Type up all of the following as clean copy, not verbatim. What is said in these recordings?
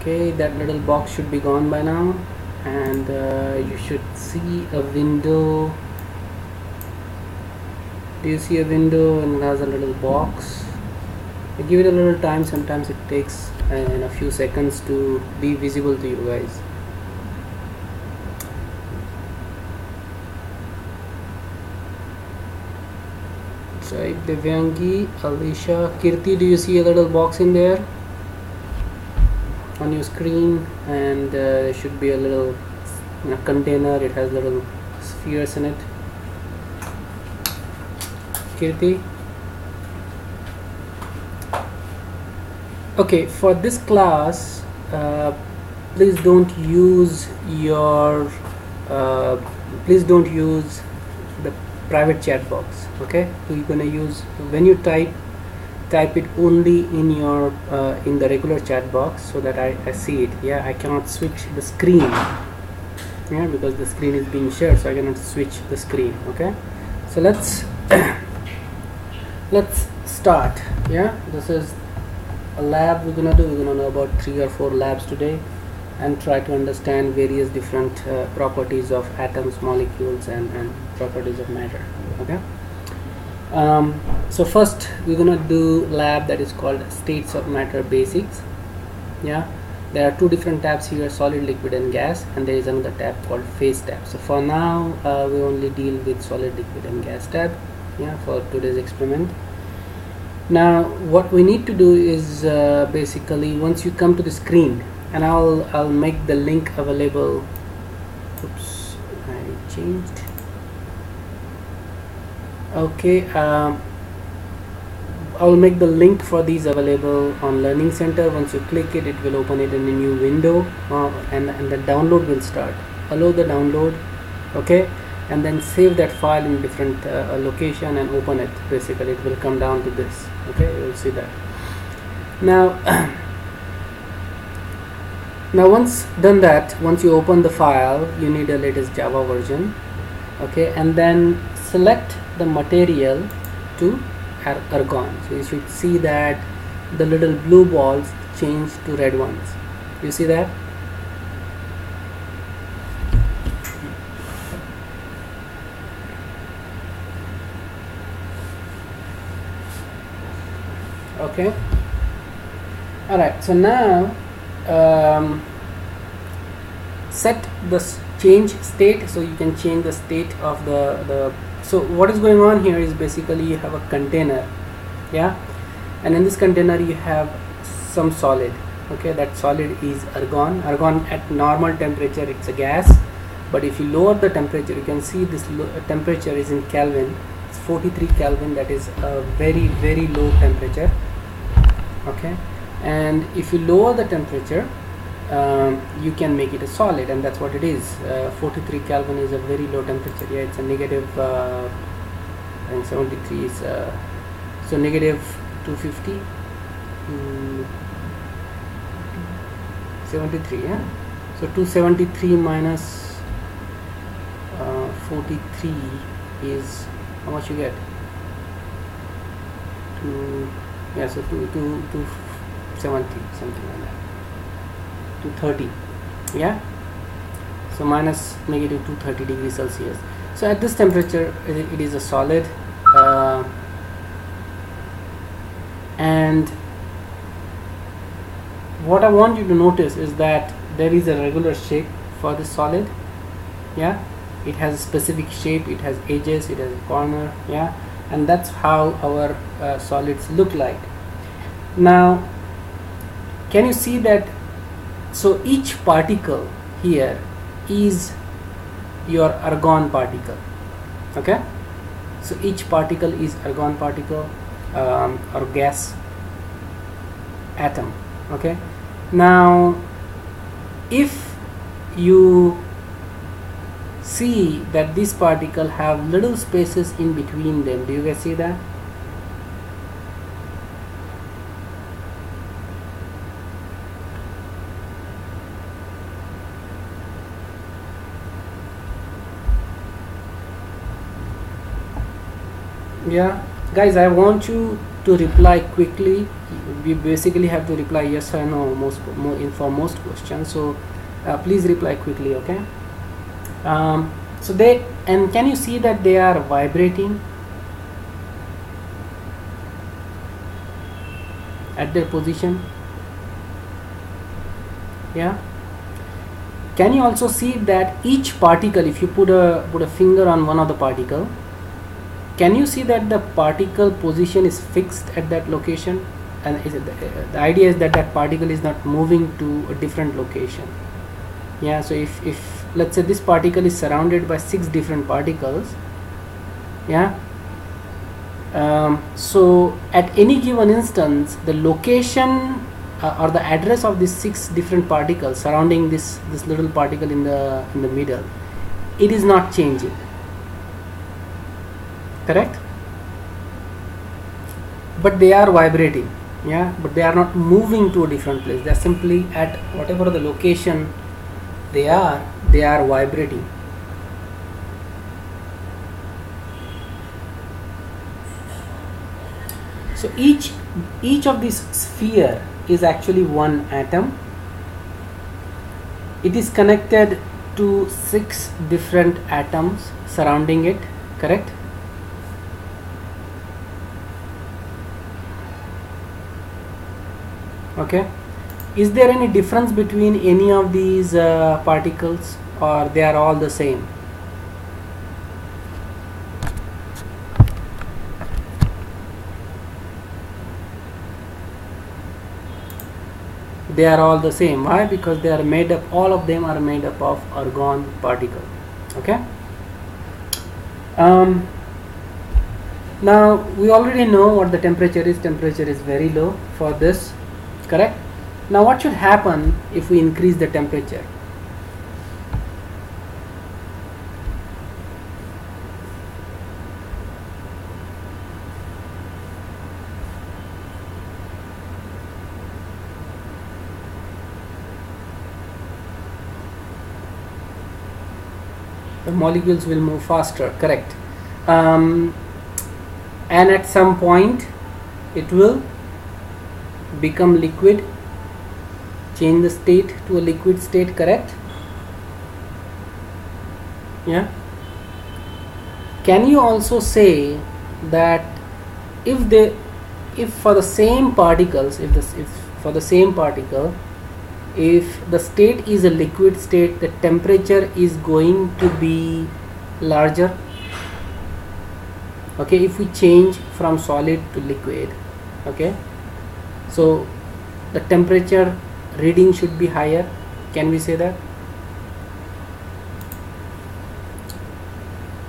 Okay, that little box should be gone by now, and you should see a window. Do you see a window and it has a little box? I give it a little time. Sometimes it takes a few seconds to be visible to you guys. So Devyangi, Alicia, Kirti, do you see a little box in there on your screen? And there should be a little container. It has little spheres in it. Kirti. Okay, for this class, please don't use your please don't use the private chat box. Okay, so you're gonna use, when you type it only in your in the regular chat box, so that I see it. Yeah, I cannot switch the screen, yeah, because the screen is being shared, so I cannot switch the screen. Okay, so let's let's start. Yeah, this is a lab we're gonna know about 3 or 4 labs today, and try to understand various different properties of atoms, molecules, and properties of matter. Okay, so first we're gonna do lab that is called states of matter basics. Yeah, there are 2 different tabs here, solid, liquid, and gas, and there is another tab called phase tab. So for now we only deal with solid, liquid, and gas tab, yeah, for today's experiment. Now what we need to do is basically, once you come to the screen, and I'll make the link available. Oops, I changed. Okay, I'll make the link for these available on Learning Center. Once you click it, it will open it in a new window, and the download will start. Allow the download, okay, and then save that file in different location and open it. Basically it will come down to this. Okay, you will see that. Now now once done that, once you open the file, you need a latest Java version. Okay, and then select the material to argon. So you should see that the little blue balls change to red ones. You see that? Okay, all right, so now set the change state, so you can change the state of the so what is going on here is basically you have a container, yeah, and in this container you have some solid. Okay, that solid is argon. Argon at normal temperature, it's a gas, but if you lower the temperature, you can see this temperature is in Kelvin. It's 43 Kelvin. That is a very low temperature. Okay, and if you lower the temperature, you can make it a solid, and that's what it is. 43 Kelvin is a very low temperature. Yeah, it's a negative I think 73 is so negative 250 73, yeah, so 273 minus 43 is how much you get? Yeah, so 270, something like that, 230, yeah, so minus negative 230 degrees Celsius. So at this temperature it is a solid, and what I want you to notice is that there is a regular shape for this solid. Yeah, it has a specific shape, it has edges, it has a corner, yeah, and that's how our solids look like. Now can you see that? So each particle here is your argon particle. Okay, so each particle is argon particle or gas atom. Okay, now if you see that this particle have little spaces in between them, do you guys see that? Yeah, guys, I want you to reply quickly. We basically have to reply yes or no for most questions, so please reply quickly, okay? So they, and can you see that they are vibrating at their position? Yeah. Can you also see that each particle, if you put a finger on one of the particle, can you see that the particle position is fixed at that location? And the idea is that that particle is not moving to a different location. Yeah, so if let's say this particle is surrounded by 6 different particles, yeah, so at any given instance the location or the address of these 6 different particles surrounding this little particle in the middle, it is not changing, correct? But they are vibrating, yeah, but they are not moving to a different place. They are simply at whatever the location they are vibrating. So each of these sphere is actually one atom. It is connected to 6 different atoms surrounding it, correct? Okay. Is there any difference between any of these particles, or they are all the same? They are all the same. Why? Because they are made up, all of them are made up of argon particle. Okay. Now we already know what the temperature is. Temperature is very low for this, correct? Now what should happen if we increase the temperature? The molecules will move faster, correct? And at some point it will become liquid, change the state to a liquid state, correct? Yeah. Can you also say that if for the same particles, if the state is a liquid state, the temperature is going to be larger? Okay, if we change from solid to liquid, okay, so the temperature reading should be higher. Can we say that?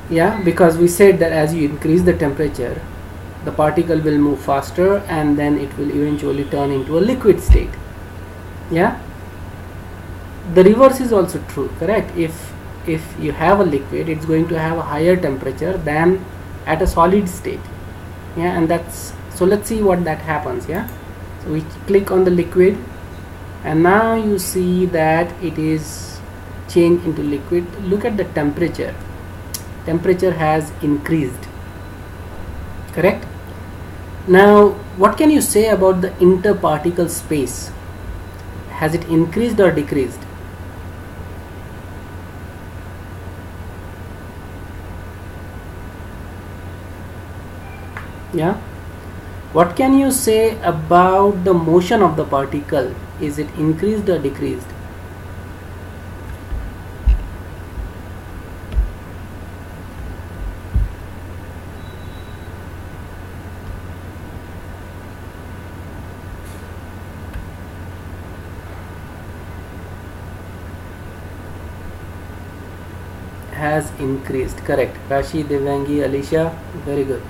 Yeah, because we said that as you increase the temperature, the particle will move faster and then it will eventually turn into a liquid state. Yeah. The reverse is also true, correct? If you have a liquid, it's going to have a higher temperature than at a solid state. Yeah, and that's, so let's see what that happens. Yeah, so we click on the liquid and now you see that it is changed into liquid. Look at the temperature. Temperature has increased, correct? Now what can you say about the interparticle space? Has it increased or decreased? Yeah. What can you say about the motion of the particle? Is it increased or decreased? Has increased, correct? Rashi, Devyangi, Alicia, very good.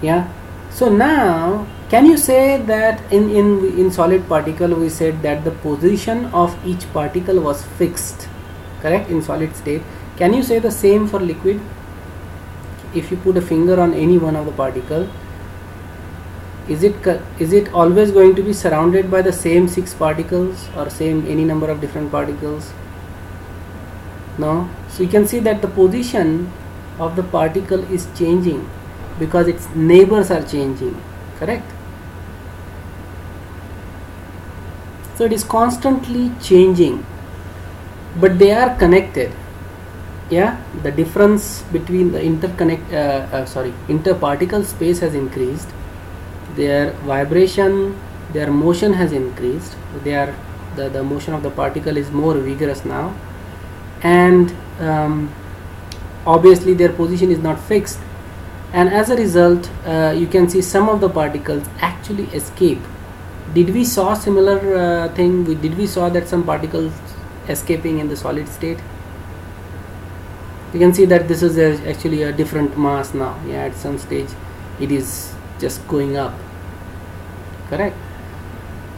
Yeah. So now can you say that in solid particle we said that the position of each particle was fixed, correct, in solid state? Can you say the same for liquid? If you put a finger on any one of the particle, is it always going to be surrounded by the same 6 particles or same any number of different particles? No. So you can see that the position of the particle is changing because its neighbors are changing, correct? So it is constantly changing, but they are connected. Yeah, the difference between the interparticle space has increased, their vibration, their motion has increased, the motion of the particle is more vigorous now, and obviously their position is not fixed, and as a result you can see some of the particles actually escape. Did we saw similar thing? Did we saw that some particles escaping in the solid state? You can see that this is actually a different mass now. Yeah, at some stage it is just going up, correct?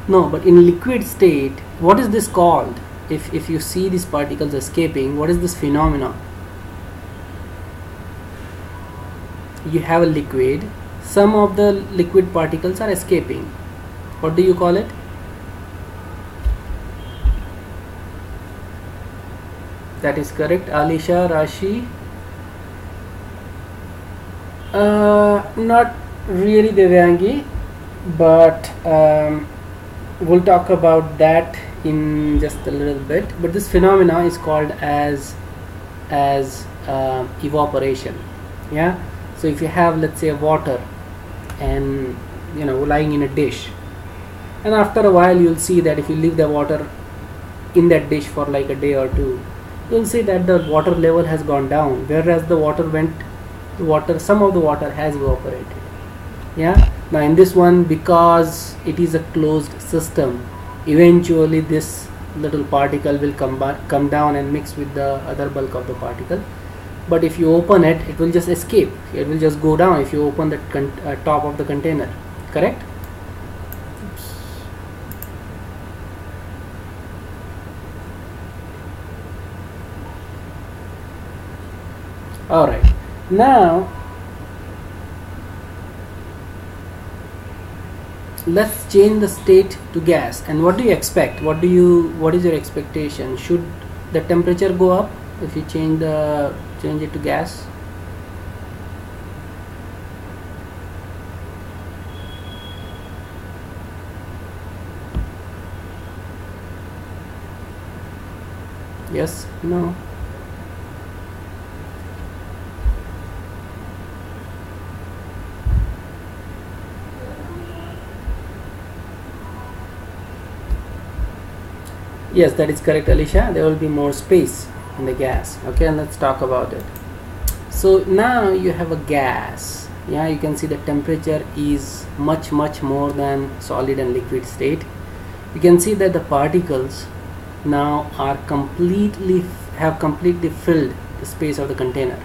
No, but in liquid state, what is this called? If you see these particles escaping, what is this phenomenon? You have a liquid, some of the liquid particles are escaping. What do you call it? That is correct. Alisha, Rashi. Not really Devyangi, but we'll talk about that in just a little bit. But this phenomena is called as evaporation. Yeah. So if you have, let's say, water and lying in a dish, and after a while you'll see that if you leave the water in that dish for like a day or two, you'll see that the water level has gone down, whereas some of the water has evaporated. Yeah. Now in this one, because it is a closed system, eventually this little particle will come down and mix with the other bulk of the particle. But if you open it, it will just escape. It will just go down if you open the top of the container. Correct? Oops. All right. Now let's change the state to gas. And what do you expect? What is your expectation? Should the temperature go up if you change it to gas? Yes, no. Yes, that is correct, Alicia. There will be more space in the gas. Okay, and let's talk about it. So now you have a gas. Yeah, you can see the temperature is much more than solid and liquid state. You can see that the particles now are completely filled the space of the container,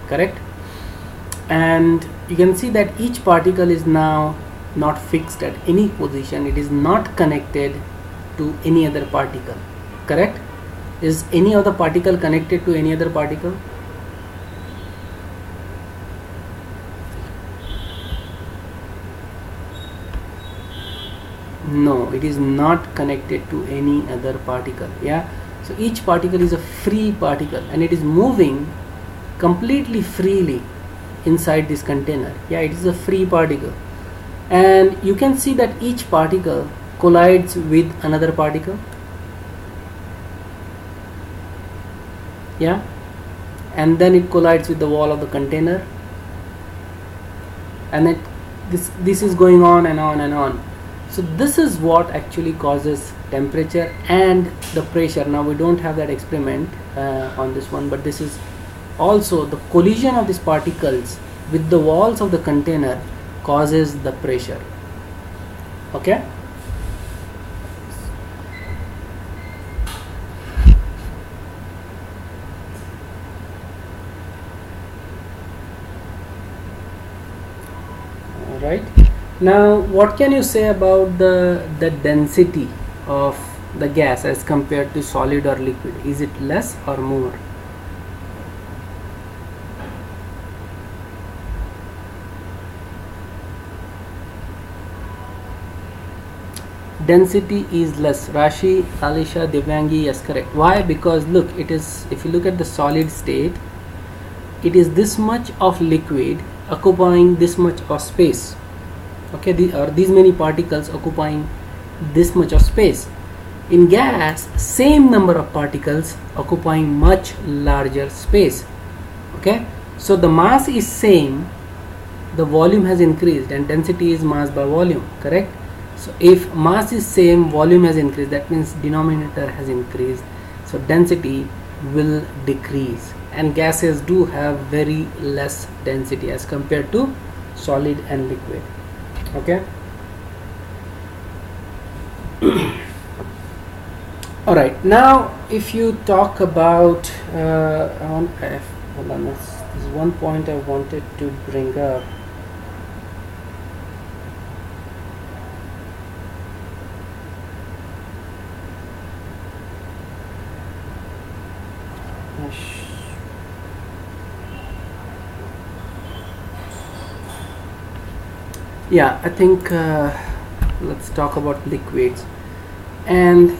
correct? And you can see that each particle is now not fixed at any position. It is not connected to any other particle, correct? Is any other particle connected to any other particle? No, it is not connected to any other particle. Yeah, so each particle is a free particle and it is moving completely freely inside this container. Yeah, it is a free particle, and you can see that each particle collides with another particle. Yeah, and then it collides with the wall of the container, and this is going on and on and on. So this is what actually causes temperature and the pressure. Now we don't have that experiment on this one, but this is also the collision of these particles with the walls of the container causes the pressure. Okay. Right. Now what can you say about the density of the gas as compared to solid or liquid? Is it less or more? Density is less. Rashi, Alisha, Divyangi, yes, correct. Why? Because look, it is, if you look at the solid state, it is this much of liquid occupying this much of space. Okay, these many particles occupying this much of space. In gas, same number of particles occupying much larger space. Okay, so the mass is same, the volume has increased, and density is mass by volume, correct? So if mass is same, volume has increased, that means denominator has increased, so density will decrease, and gases do have very less density as compared to solid and liquid. Okay. All right, now if you talk about hold on, this is one point I wanted to bring up. Yeah, I think let's talk about liquids. And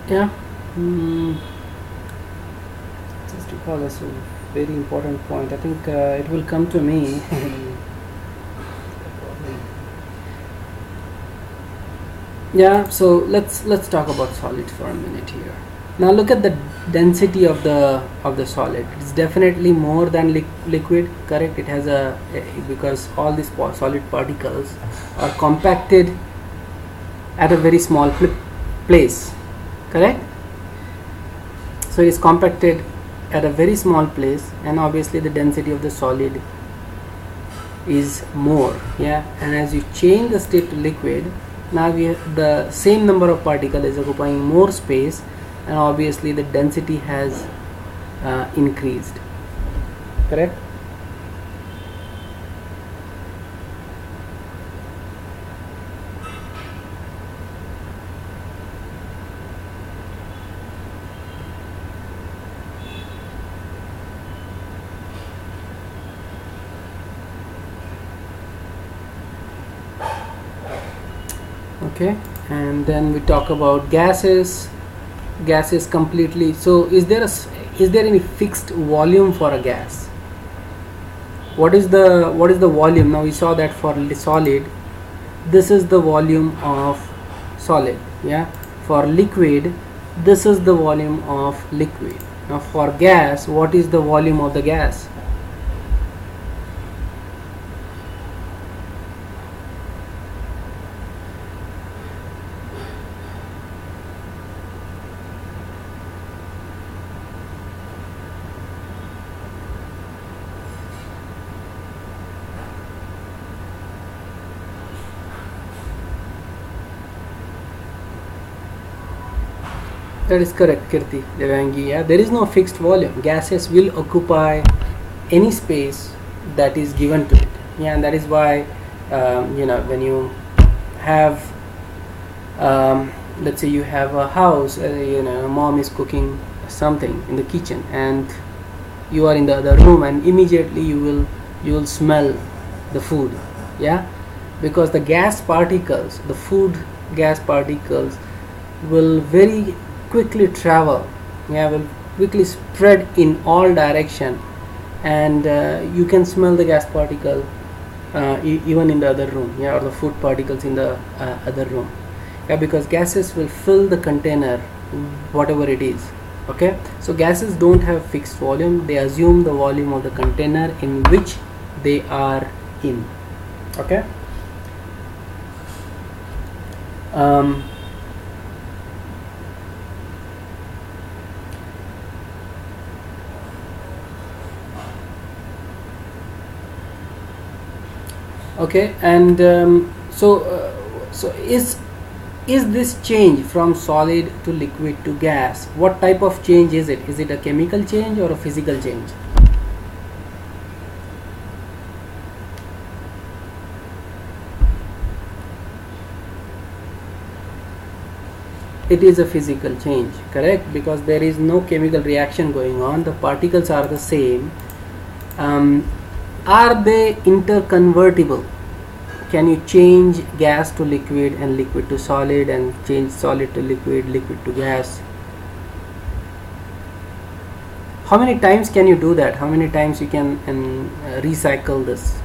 yeah, just to call this a very important point. I think it will come to me. Yeah, so let's talk about solids for a minute here. Now look at the density of the solid. It's definitely more than liquid, correct? It has because all these solid particles are compacted at a very small place, correct? So it is compacted at a very small place, and obviously the density of the solid is more. Yeah, and as you change the state to liquid, now we have the same number of particles is occupying more space, and obviously the density has increased, correct? Okay, and then we talk about gases. Gases completely. So is there any fixed volume for a gas? What is the volume? Now we saw that for solid, this is the volume of solid. Yeah, for liquid, this is the volume of liquid. Now for gas, what is the volume of the gas? That is correct, Kirti Devangi. Yeah, there is no fixed volume. Gases will occupy any space that is given to it. Yeah, and that is why when you have let's say you have a house, mom is cooking something in the kitchen, and you are in the other room, and immediately you will smell the food. Yeah, because the gas particles, the food gas particles will very quickly travel, will quickly spread in all direction, and you can smell the gas particle even in the other room, or the food particles in the other room, because gases will fill the container, whatever it is. Okay, so gases don't have fixed volume, they assume the volume of the container in which they are in. Okay. Okay, and so is this change from solid to liquid to gas, what type of change is it? Is it a chemical change or a physical change? It is a physical change, correct, because there is no chemical reaction going on, the particles are the same. Are they interconvertible? Can you change gas to liquid and liquid to solid, and change solid to liquid, liquid to gas? How many times can you do that? How many times you can recycle this?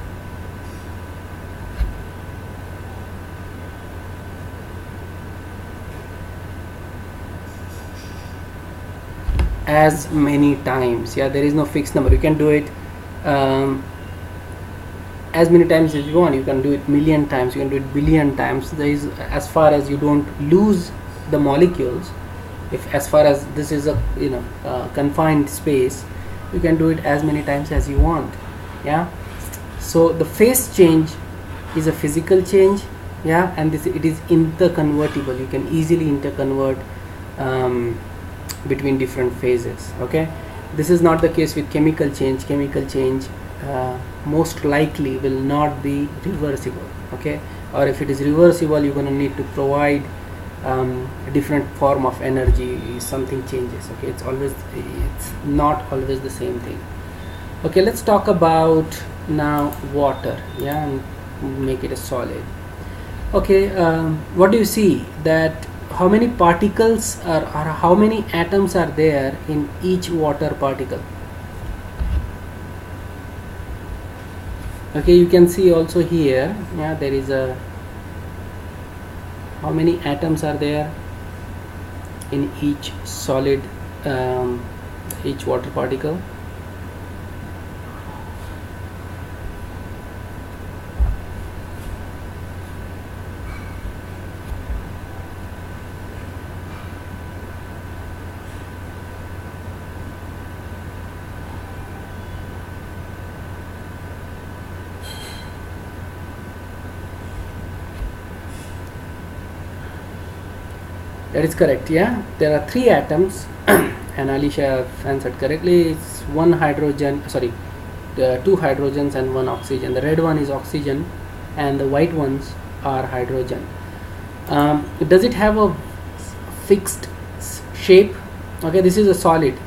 As many times. Yeah, there is no fixed number. You can do it as many times as you want. You can do it million times, you can do it billion times. There is, as far as you don't lose the molecules, if as far as this is a confined space, you can do it as many times as you want. Yeah, so the phase change is a physical change. Yeah, and it is interconvertible. You can easily interconvert between different phases. Okay, this is not the case with chemical change. Chemical change most likely will not be reversible. Okay, or if it is reversible, you're going to need to provide a different form of energy. Something changes. Okay, it's not always the same thing. Okay, let's talk about now water. Yeah, and make it a solid. Okay, what do you see? That how many particles or how many atoms are there in each water particle? Okay, you can see also here. Yeah, there is a how many atoms are there in each solid, each water particle? That is correct. Yeah, there are 3 atoms and Alicia answered correctly. It's 1 hydrogen, sorry, 2 hydrogens and 1 oxygen. The red one is oxygen and the white ones are hydrogen. Does it have a fixed shape? Okay, this is a solid.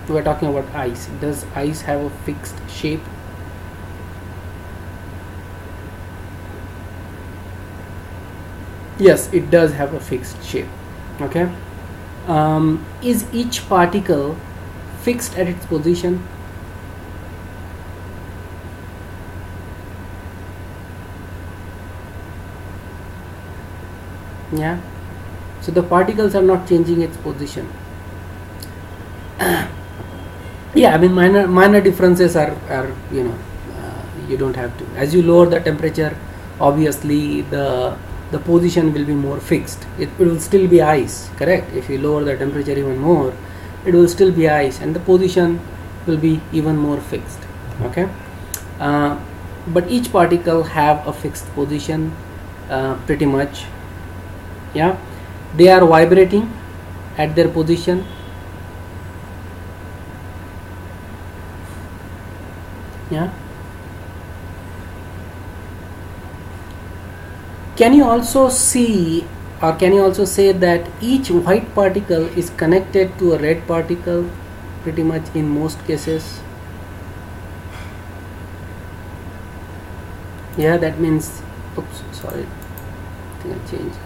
We are talking about ice. Does ice have a fixed shape? Yes, it does have a fixed shape. Okay, is each particle fixed at its position? Yeah, so the particles are not changing its position. Yeah, I mean minor differences are you don't have to. As you lower the temperature, obviously the position will be more fixed. It will still be ice, correct? If you lower the temperature even more, it will still be ice and the position will be even more fixed. Okay, but each particle have a fixed position pretty much. Yeah, they are vibrating at their position. Yeah, can you also see, or can you also say that each white particle is connected to a red particle pretty much in most cases? Yeah, that means, oops, sorry, I think I changed.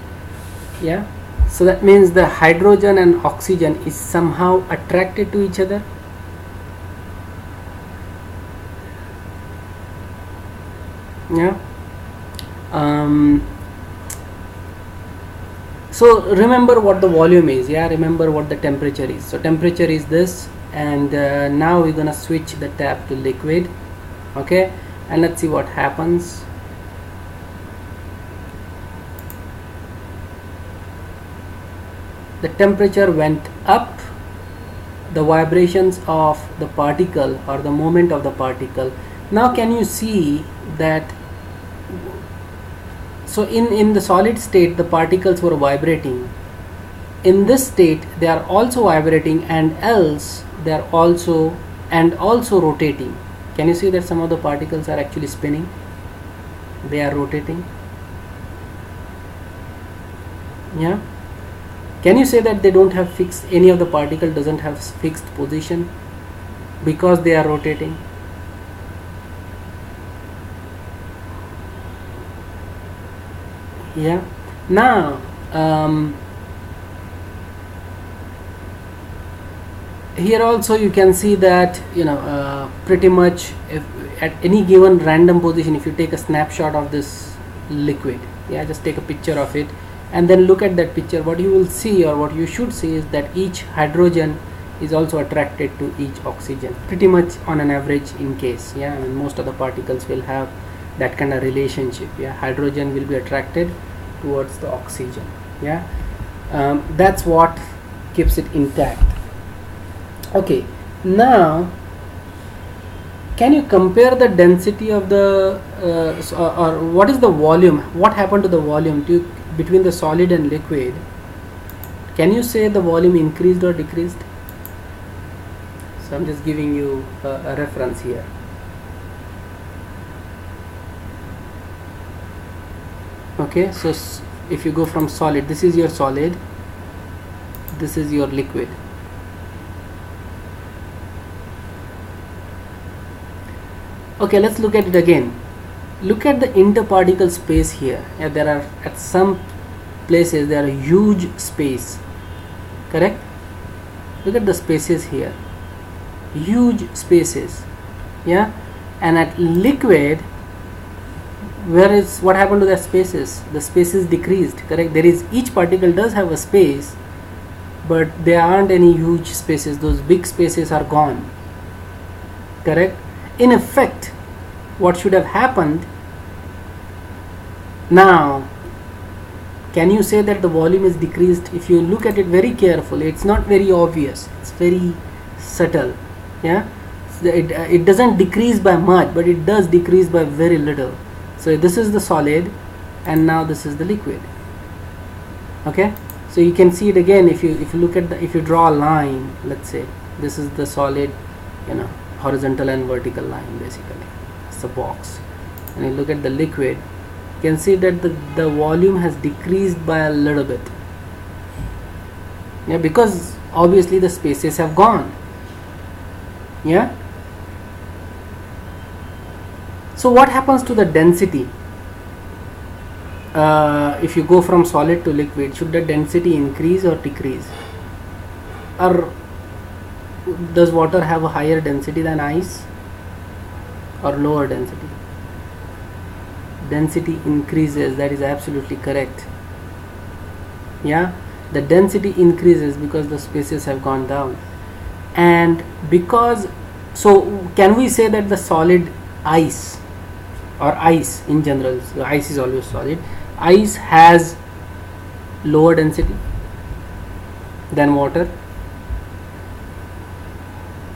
Yeah, so that means the hydrogen and oxygen is somehow attracted to each other. Yeah. So remember what the volume is. Yeah, remember what the temperature is. So temperature is this, and now we're gonna switch the tap to liquid. Okay, and let's see what happens. The temperature went up. The vibrations of the particle or the movement of the particle. Now can you see that? So in the solid state the particles were vibrating. In this state they are also vibrating, and else they are also rotating. Can you see that some of the particles are actually spinning? They are rotating. Yeah. Can you say that they don't have fixed, any of the particle doesn't have fixed position because they are rotating? Yeah. Now here also you can see that, pretty much if at any given random position, if you take a snapshot of this liquid, yeah, just take a picture of it and then look at that picture, what you will see, or what you should see, is that each hydrogen is also attracted to each oxygen, pretty much on an average in case. Yeah, I mean, most of the particles will have that kind of relationship. Yeah, hydrogen will be attracted towards the oxygen. Yeah, that's what keeps it intact. Okay, now can you compare the density of the or what is the volume, what happened to the volume between the solid and liquid? Can you say the volume increased or decreased? So I'm just giving you a reference here. Okay, so if you go from solid, this is your solid, this is your liquid. Okay, let's look at it again. Look at the interparticle space here. Yeah, there are, at some places there are huge space, correct? Look at the spaces here, huge spaces. Yeah, and at liquid, what happened to the spaces? The spaces decreased, correct? There is, each particle does have a space, but there aren't any huge spaces. Those big spaces are gone, correct? In effect, what should have happened, now can you say that the volume is decreased? If you look at it very carefully, it's not very obvious, it's very subtle. Yeah, so it doesn't decrease by much, but it does decrease by very little. So this is the solid and now this is the liquid. Okay, so you can see it again. If you look at if you draw a line, let's say this is the solid, horizontal and vertical line, basically it's a box, and you look at the liquid, you can see that the volume has decreased by a little bit. Yeah, because obviously the spaces have gone. Yeah, so what happens to the density if you go from solid to liquid? Should the density increase or decrease? Or does water have a higher density than ice, or lower density? Density increases, that is absolutely correct. Yeah, the density increases because the spaces have gone down. And because, so can we say that the solid ice, or ice in general, so ice is always solid, ice has lower density than water?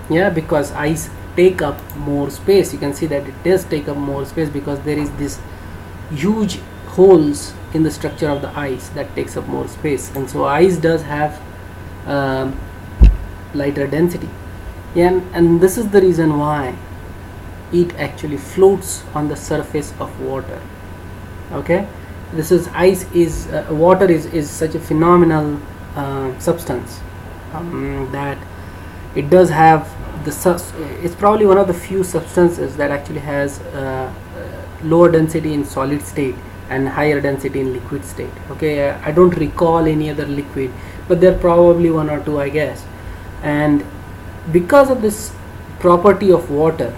Yeah, because ice take up more space. You can see that it does take up more space because there is this huge holes in the structure of the ice that takes up more space, and so ice does have lighter density. Yeah, and this is the reason why it actually floats on the surface of water. Okay, this is ice is water is such a phenomenal substance that it does have it's probably one of the few substances that actually has lower density in solid state and higher density in liquid state. Okay, I don't recall any other liquid, but there are probably one or two, I guess. And because of this property of water,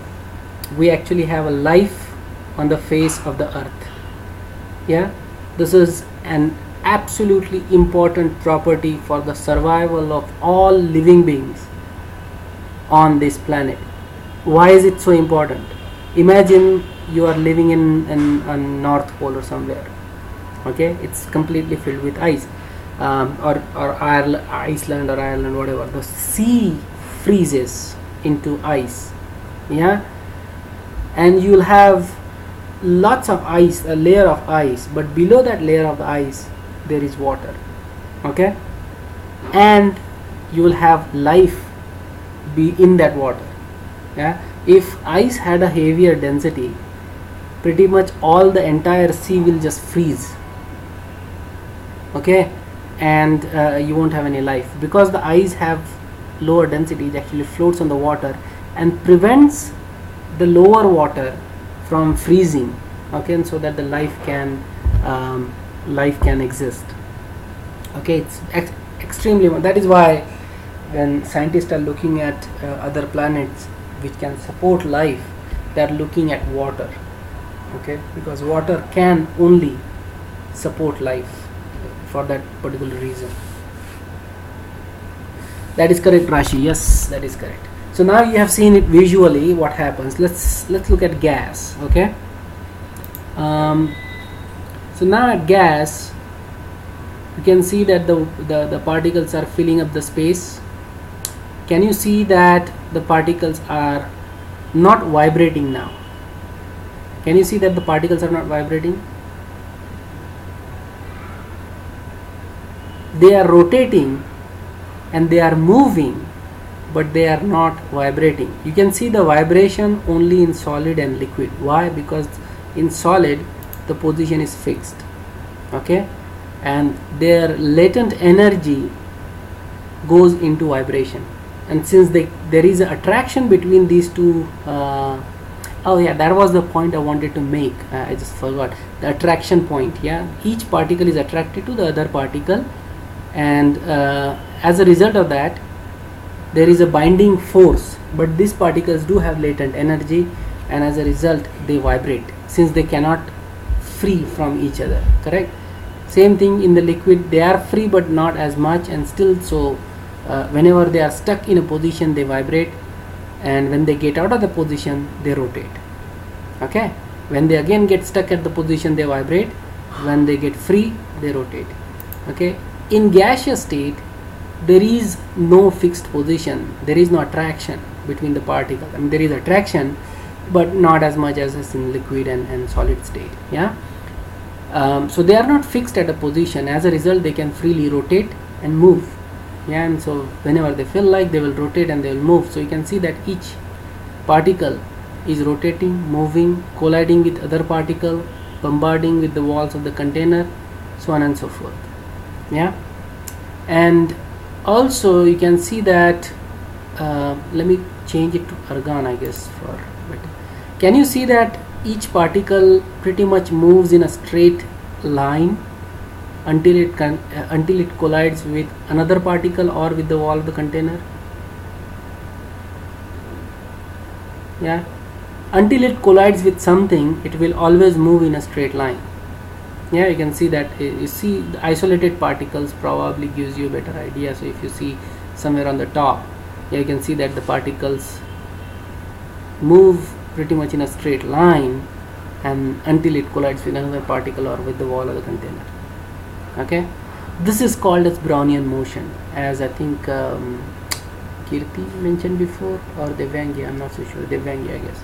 we actually have a life on the face of the earth. Yeah, this is an absolutely important property for the survival of all living beings on this planet. Why is it so important? Imagine you are living in North Pole or somewhere. Okay, it's completely filled with ice, or Iceland or Ireland, whatever. The sea freezes into ice. Yeah, and you'll have lots of ice, a layer of ice, but below that layer of ice there is water. Okay, and you will have life be in that water. Yeah, if ice had a heavier density, pretty much all the entire sea will just freeze. Okay, and you won't have any life, because the ice have lower density. It actually floats on the water and prevents the lower water from freezing. Okay, and so that the life can exist. Okay, it's extremely, that is why when scientists are looking at other planets which can support life, they are looking at water. Okay, because water can only support life for that particular reason. That is correct, Rashi. Yes, that is correct. So now you have seen it visually what happens. Let's look at gas. Okay. So now at gas, you can see that the particles are filling up the space. Can you see that the particles are not vibrating now? Can you see that the particles are not vibrating? They are rotating and they are moving, but they are not vibrating. You can see the vibration only in solid and liquid. Why? Because in solid the position is fixed. Okay, and their latent energy goes into vibration, and since there is an attraction between these two, oh yeah, that was the point I wanted to make. I just forgot the attraction point. Yeah, each particle is attracted to the other particle, and as a result of that there is a binding force, but these particles do have latent energy, and as a result they vibrate since they cannot free from each other. Correct. Same thing in the liquid, they are free but not as much, and still so whenever they are stuck in a position they vibrate, and when they get out of the position they rotate. Okay, when they again get stuck at the position they vibrate, when they get free they rotate. Okay, in gaseous state there is no fixed position, there is no attraction between the particles. I mean, there is attraction but not as much as in liquid and solid state. Yeah, so they are not fixed at a position, as a result they can freely rotate and move. Yeah, and so whenever they feel like, they will rotate and they will move. So you can see that each particle is rotating, moving, colliding with other particle, bombarding with the walls of the container, so on and so forth. Yeah, and also you can see that let me change it to argon, I guess, for better. Can you see that each particle pretty much moves in a straight line until it collides with another particle or with the wall of the container? Yeah, until it collides with something it will always move in a straight line. Yeah, you can see that. You see the isolated particles probably gives you a better idea. So if you see somewhere on the top, yeah, you can see that the particles move pretty much in a straight line and until it collides with another particle or with the wall of the container. Okay, this is called as Brownian motion, as I think Kirti mentioned before, or Devyangi, I'm not so sure, Devyangi I guess.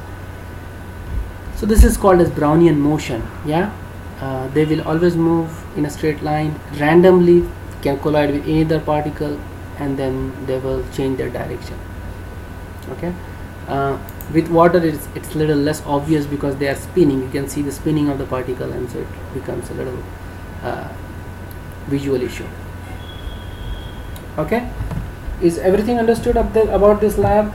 So this is called as Brownian motion. Yeah, they will always move in a straight line, randomly can collide with any other particle, and then they will change their direction. Okay, with water it's little less obvious because they are spinning. You can see the spinning of the particle, and so it becomes a little visual issue. Okay, is everything understood about this lab?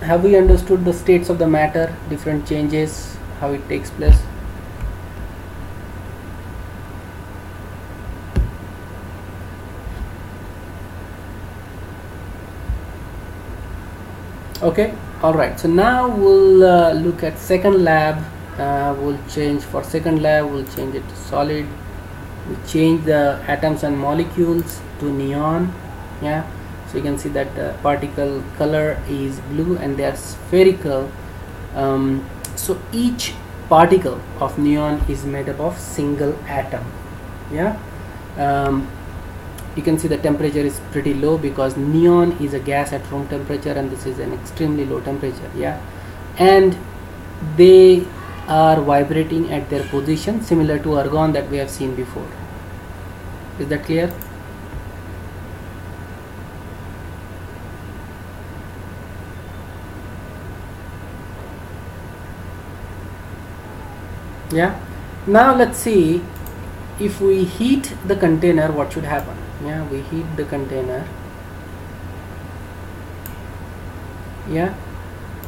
Have we understood the states of the matter, different changes, how it takes place? Okay, all right, so now we'll look at second lab. We'll change for second lab, we'll change it to solid. We'll change the atoms and molecules to neon. Yeah, so you can see that the particle color is blue and they are spherical. So each particle of neon is made up of single atom. Yeah, you can see the temperature is pretty low because neon is a gas at room temperature and this is an extremely low temperature. Yeah, and they are vibrating at their position similar to argon that we have seen before. Is that clear? Yeah, now let's see, if we heat the container, what should happen? Yeah, we heat the container. Yeah,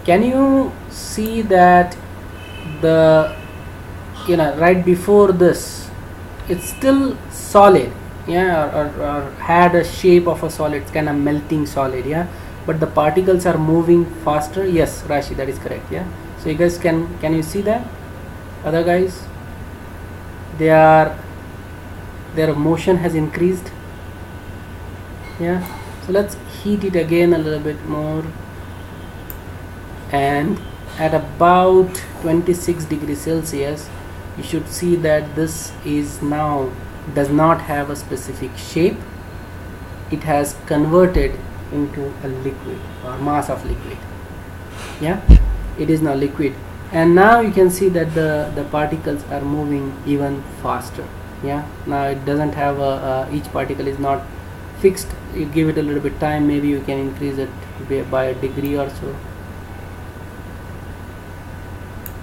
can you see that the right before this it's still solid, yeah, or had a shape of a solid. It's kind of melting solid, yeah, but the particles are moving faster. Yes, Rashi, that is correct. Yeah, so you guys can you see that? Other guys, they are, their motion has increased. Yeah, so let's heat it again a little bit more, and at about 26 degrees Celsius you should see that this is now does not have a specific shape. It has converted into a liquid or mass of liquid. Yeah, it is now liquid, and now you can see that the particles are moving even faster. Yeah, now it doesn't have each particle is not fixed. You give it a little bit time, maybe you can increase it by a degree or so.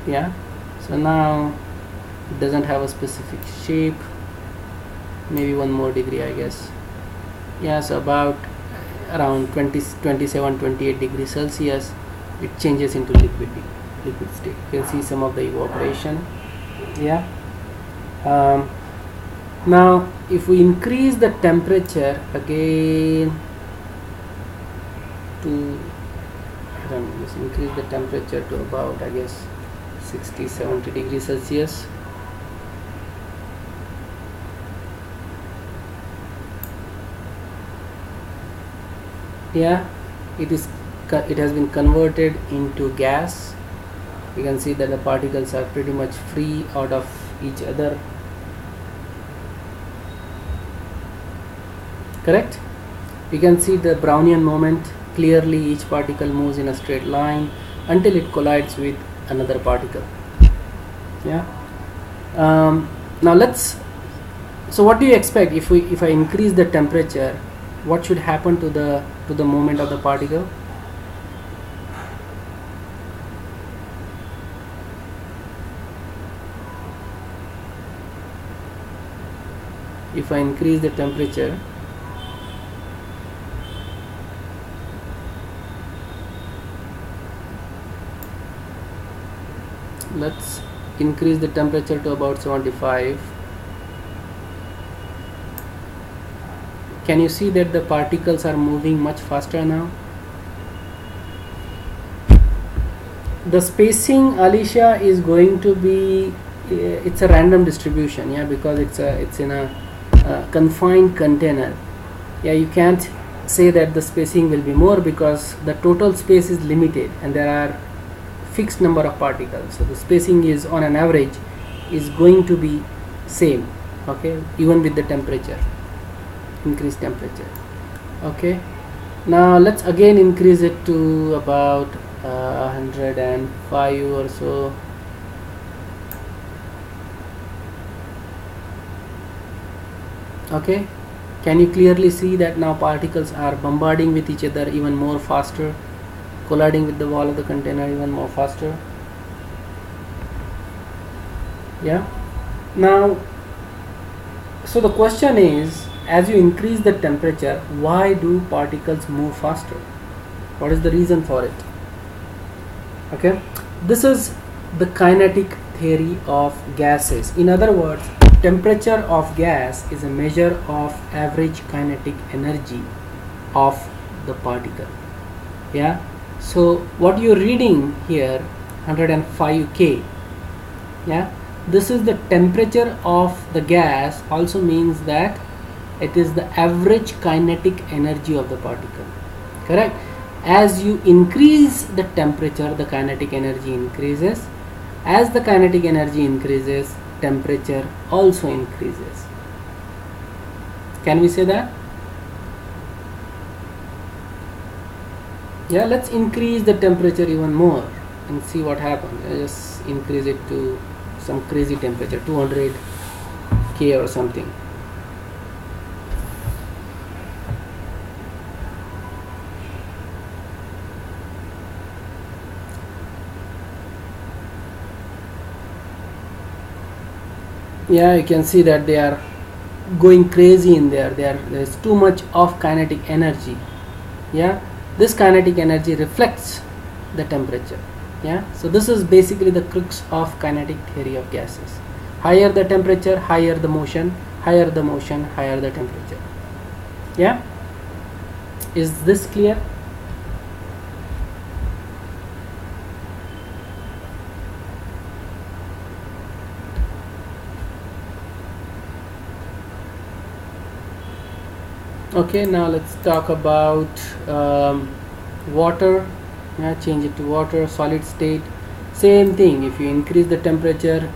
Yeah, so now it doesn't have a specific shape, maybe one more degree, I guess. Yeah, so about around 27-28 degrees Celsius it changes into liquid state. You can see some of the evaporation. Yeah, now if we increase the temperature again to, I don't know, let's increase the temperature to about, I guess, 60-70 degrees Celsius. Yeah, it has been converted into gas. You can see that the particles are pretty much free out of each other. Correct? You can see the Brownian moment. Clearly each particle moves in a straight line until it collides with another particle. Yeah. Now so what do you expect if I increase the temperature? What should happen to the movement of the particle? If I increase the temperature, let's increase the temperature to about 75. Can you see that the particles are moving much faster now? The spacing, Alicia, is going to be it's a random distribution, yeah, because it's in a confined container. Yeah, you can't say that the spacing will be more because the total space is limited and there are fixed number of particles, so the spacing is on an average is going to be same, okay, even with the temperature, increased temperature. Okay, now let's again increase it to about 105 or so. Okay, can you clearly see that now particles are bombarding with each other even more faster, colliding with the wall of the container even more faster? Yeah. Now, so the question is, as you increase the temperature, why do particles move faster? What is the reason for it? Okay, this is the kinetic theory of gases. In other words, temperature of gas is a measure of average kinetic energy of the particle. Yeah, so what you're reading here, 105 K, yeah, this is the temperature of the gas, also means that it is the average kinetic energy of the particle. Correct? As you increase the temperature, the kinetic energy increases. As the kinetic energy increases, temperature also increases. Can we say that? Yeah, let's increase the temperature even more and see what happens. Just increase it to some crazy temperature, 200 K or something. Yeah, you can see that they are going crazy in there. There's too much of kinetic energy. Yeah, this kinetic energy reflects the temperature. Yeah, so this is basically the crux of kinetic theory of gases. Higher the temperature, higher the motion. higher the motion, higher the temperature. Yeah, is this clear? Okay, now let's talk about water. Yeah, change it to water, solid state. Same thing, if you increase the temperature,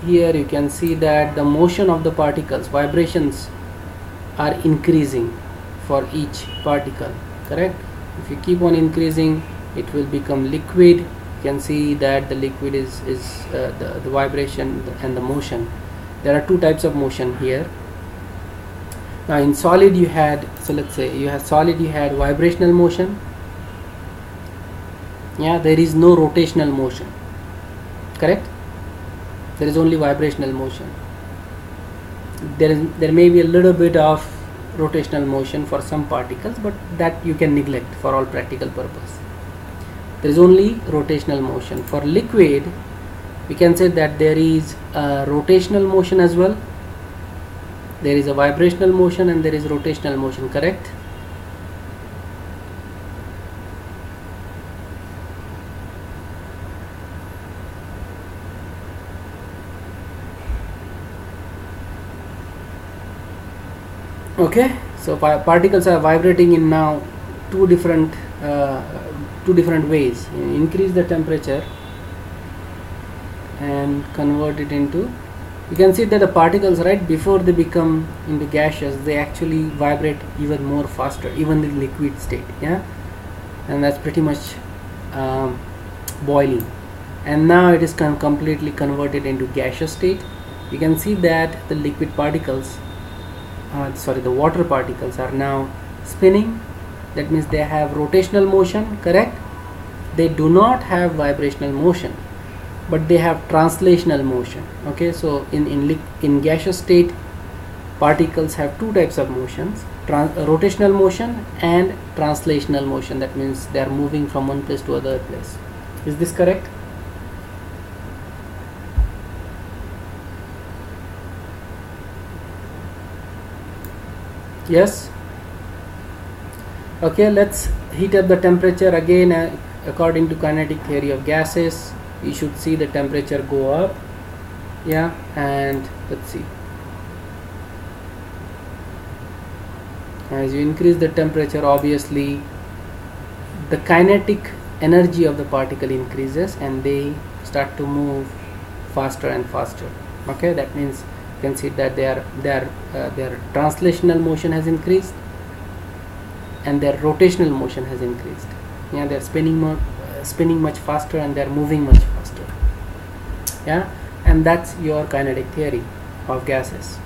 here you can see that the motion of the particles, vibrations are increasing for each particle, correct? If you keep on increasing, it will become liquid. You can see that the liquid is the vibration and the motion. There are two types of motion here. Now in solid you had, so let's say you have solid, you had vibrational motion. Yeah, there is no rotational motion, correct? There is only vibrational motion. There may be a little bit of rotational motion for some particles, but that you can neglect for all practical purpose. There is only rotational motion. For liquid, we can say that there is a rotational motion as well. There is a vibrational motion and there is rotational motion, correct? Okay, so particles are vibrating in now two different ways. You increase the temperature and convert it into, you can see that the particles, right, before they become into gaseous, they actually vibrate even more faster, even in liquid state. Yeah, and that's pretty much boiling, and now it is completely converted into gaseous state. You can see that the liquid particles, the water particles are now spinning. That means they have rotational motion, correct? They do not have vibrational motion, but they have translational motion. Okay, so in gaseous state, particles have two types of motions: rotational motion and translational motion. That means they are moving from one place to other place. Is this correct? Yes. Okay, let's heat up the temperature again. According to kinetic theory of gases, you should see the temperature go up. Yeah, and let's see, as you increase the temperature, obviously the kinetic energy of the particle increases and they start to move faster and faster. Okay, that means you can see that their translational motion has increased and their rotational motion has increased. Yeah, they're spinning much faster and they're moving much faster. Yeah, and that's your kinetic theory of gases.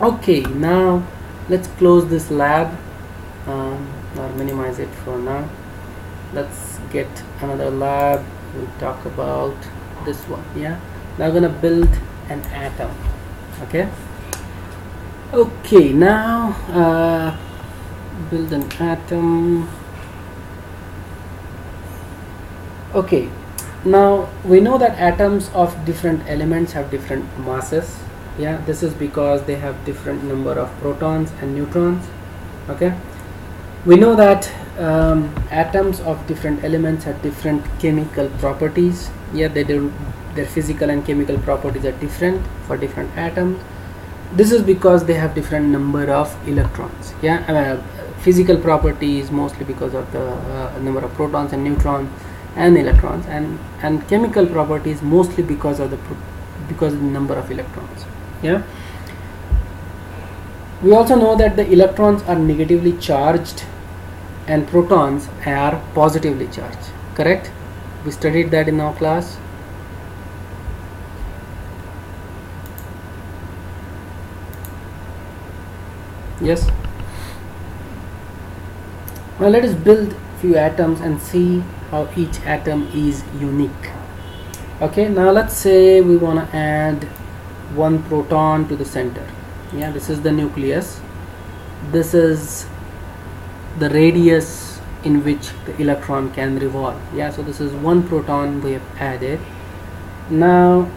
Okay, now let's close this lab or minimize it for now. Let's get another lab. We'll talk about this one. Yeah, now we're gonna build an atom. Okay, now build an atom. Okay, now we know that atoms of different elements have different masses. Yeah, this is because they have different number of protons and neutrons. Okay, we know that atoms of different elements have different chemical properties. Yeah, their physical and chemical properties are different for different atoms. This is because they have different number of electrons. Yeah, physical properties mostly because of the number of protons and neutrons and electrons, and chemical properties mostly because of the number of electrons. Yeah, we also know that the electrons are negatively charged and protons are positively charged, correct? We studied that in our class. Yes. Now let us build few atoms and see how each atom is unique. Okay, now let's say we want to add one proton to the center. Yeah, this is the nucleus. This is the radius in which the electron can revolve. Yeah, so this is one proton we have added. Now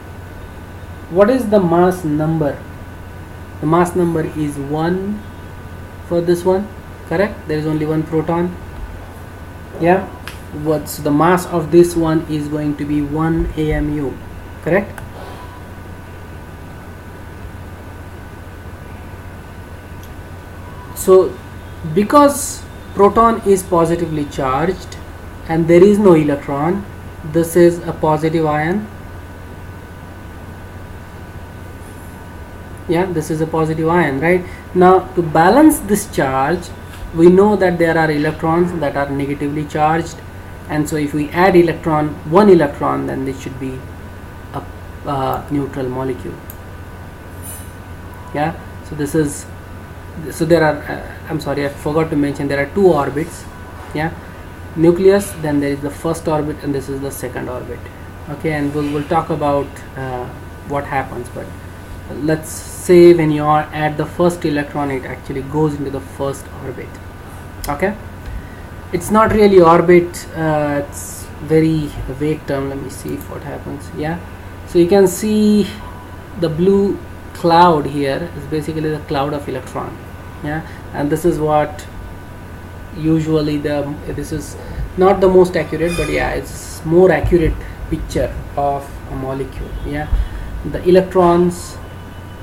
What is the mass number? The mass number is 1 for this one, correct? There is only one proton. Yeah, what's the mass of this one is going to be 1 AMU, correct? So because proton is positively charged and there is no electron, this is a positive ion. Yeah, this is a positive ion, right? Now to balance this charge, we know that there are electrons that are negatively charged, and so if we add one electron, then this should be a neutral molecule. Yeah, so this is, so there are I'm sorry, I forgot to mention, there are two orbits. Yeah, nucleus, then there is the first orbit, and this is the second orbit. Okay, and we'll talk about what happens, but let's say when you are at the first electron, it actually goes into the first orbit. Okay, it's not really orbit, it's very vague term. Let me see if what happens. Yeah, so you can see the blue cloud here is basically the cloud of electron. Yeah, and this is what usually this is not the most accurate, but yeah, it's more accurate picture of a molecule. Yeah, the electrons,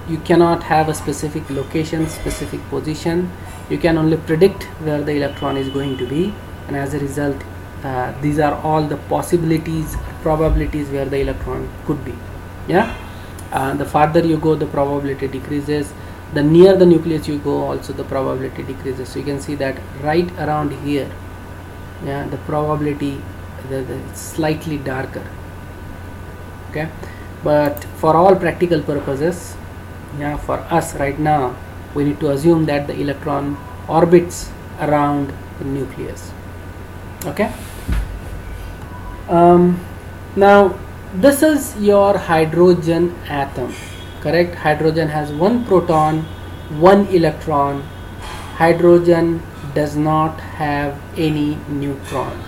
you cannot have a specific location, specific position. You can only predict where the electron is going to be, and as a result, these are all the possibilities, probabilities where the electron could be. Yeah, the farther you go, the probability decreases. The near the nucleus you go, also the probability decreases. So you can see that right around here, yeah, the probability it's slightly darker. Okay, but for all practical purposes, yeah, for us right now, we need to assume that the electron orbits around the nucleus. Okay, now this is your hydrogen atom, correct? Hydrogen has one proton, one electron. Hydrogen does not have any neutron.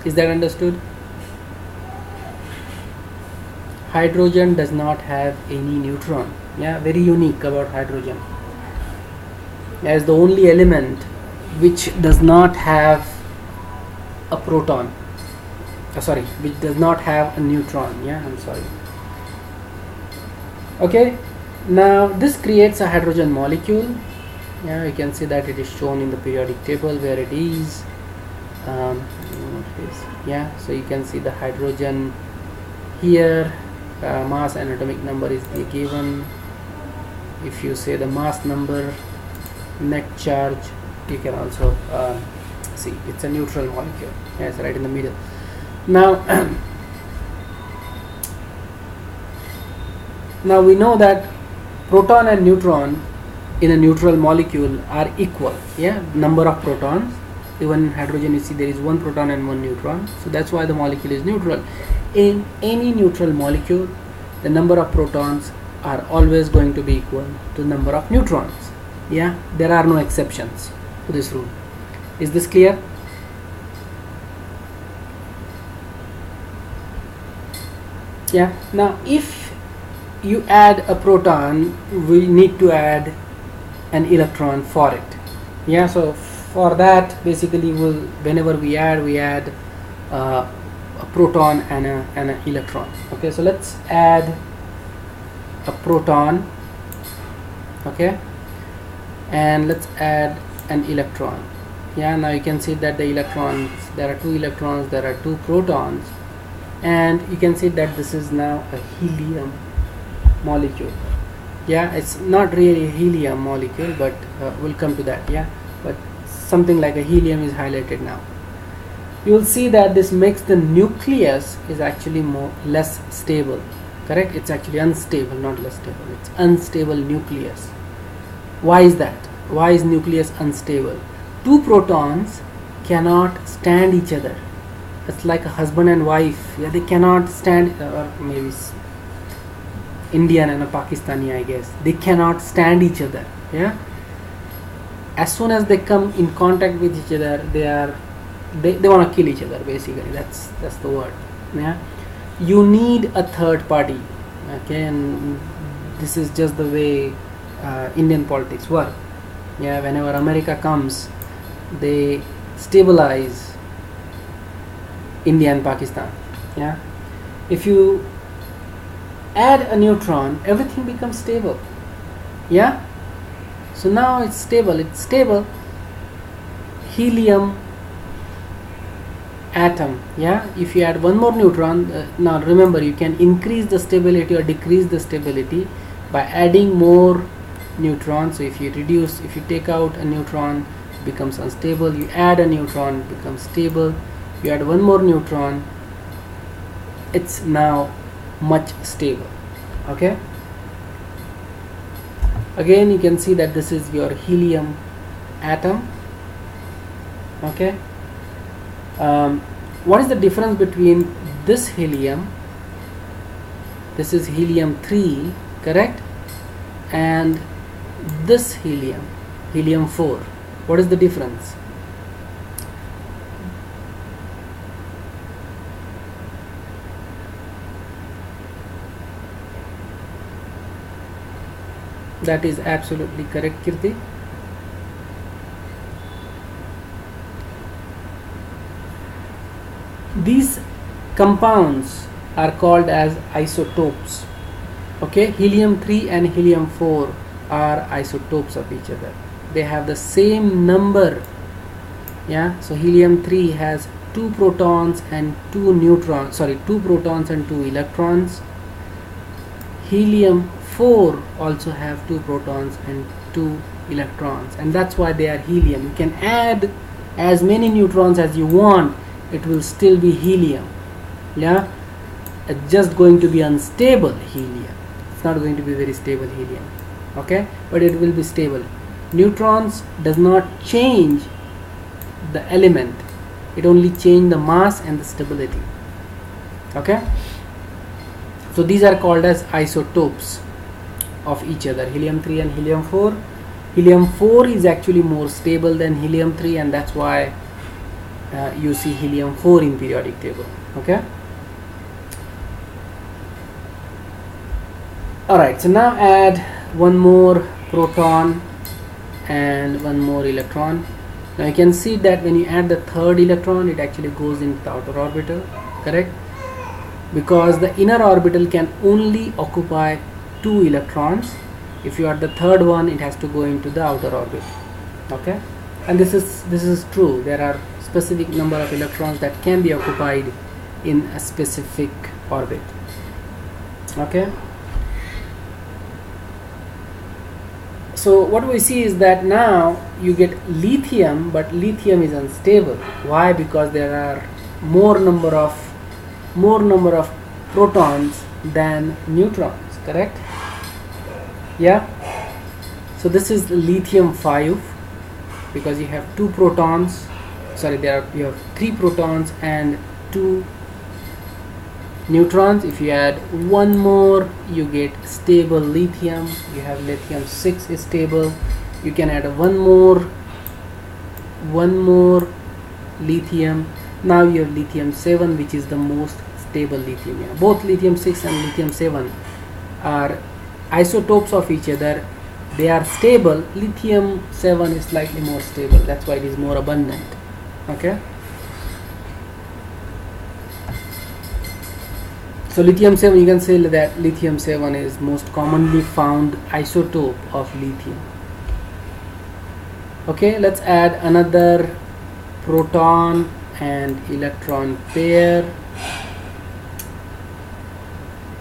Is that understood? Hydrogen does not have any neutron. Yeah, very unique about hydrogen, as the only element which does not have a proton, which does not have a neutron. Yeah, I'm sorry. Okay, now this creates a hydrogen molecule. Yeah, you can see that it is shown in the periodic table where it is. Yeah, so you can see the hydrogen here. Mass and atomic number is given. If you say the mass number, net charge, you can also see it's a neutral molecule. Yeah, it's right in the middle. Now now we know that proton and neutron in a neutral molecule are equal. Yeah, number of protons. Even in hydrogen, you see there is one proton and one neutron, so that's why the molecule is neutral. In any neutral molecule, the number of protons are always going to be equal to the number of neutrons. Yeah, there are no exceptions to this rule. Is this clear? Yeah, now if you add a proton, we need to add an electron for it. Yeah, so for that, basically whenever we add a proton and an electron. Okay, so let's add a proton. Okay, and let's add an electron. Yeah, now you can see that the electrons, there are two electrons, there are two protons, and you can see that this is now a helium molecule. Yeah, it's not really a helium molecule, but we'll come to that. Yeah, but something like a helium is highlighted now. You will see that this makes the nucleus is actually less stable. Correct? It's actually unstable, not less stable. It's unstable nucleus. Why is that? Why is nucleus unstable? Two protons cannot stand each other. It's like a husband and wife. Yeah, they cannot stand, or maybe Indian and a Pakistani, I guess. They cannot stand each other. Yeah. As soon as they come in contact with each other, they want to kill each other. Basically, that's the word. Yeah. You need a third party. Okay, and this is just the way Indian politics work. Yeah, whenever America comes, they stabilize India and Pakistan. Yeah, if you add a neutron, everything becomes stable. Yeah, so now it's stable. It's stable. Helium atom. Yeah, if you add one more neutron, now remember, you can increase the stability or decrease the stability by adding more neutrons. So if you take out a neutron, it becomes unstable. You add a neutron, it becomes stable. You add one more neutron, it's now much stable. Okay, again you can see that this is your helium atom. Okay, what is the difference between this helium, this is helium 3, correct, and this helium 4? What is the difference? That is absolutely correct, Kirti. These compounds are called as isotopes. Okay, helium 3 and helium 4 are isotopes of each other. They have the same number. Yeah, so helium 3 has 2 protons and 2 neutrons, sorry, 2 protons and 2 electrons. Helium 4 also have 2 protons and 2 electrons, and that's why they are helium. You can add as many neutrons as you want, it will still be helium. Yeah, it's just going to be unstable helium. It's not going to be very stable helium. Okay, but it will be stable. Neutrons does not change the element, it only change the mass and the stability. Okay, so these are called as isotopes of each other, helium 3 and helium 4. Helium 4 is actually more stable than helium 3, and that's why you see helium 4 in periodic table. Okay, alright, so now add one more proton and one more electron. Now you can see that when you add the third electron, it actually goes into the outer orbital, correct, because the inner orbital can only occupy 2 electrons. If you add the third one, it has to go into the outer orbit. Okay, and this is true. There are specific number of electrons that can be occupied in a specific orbit. Okay, so what we see is that now you get lithium, but lithium is unstable. Why? Because there are more number of protons than neutrons, correct? Yeah, so this is lithium 5, because you have 2 protons, sorry, you have 3 protons and 2 neutrons. If you add one more, you get stable lithium. You have lithium 6 is stable. You can add one more lithium. Now you have lithium 7, which is the most stable lithium. Yeah. Both lithium 6 and lithium 7 are isotopes of each other. They are stable. Lithium 7 is slightly more stable, that's why it is more abundant. Okay, so lithium 7, you can say that lithium 7 is most commonly found isotope of lithium. Okay, let's add another proton and electron pair.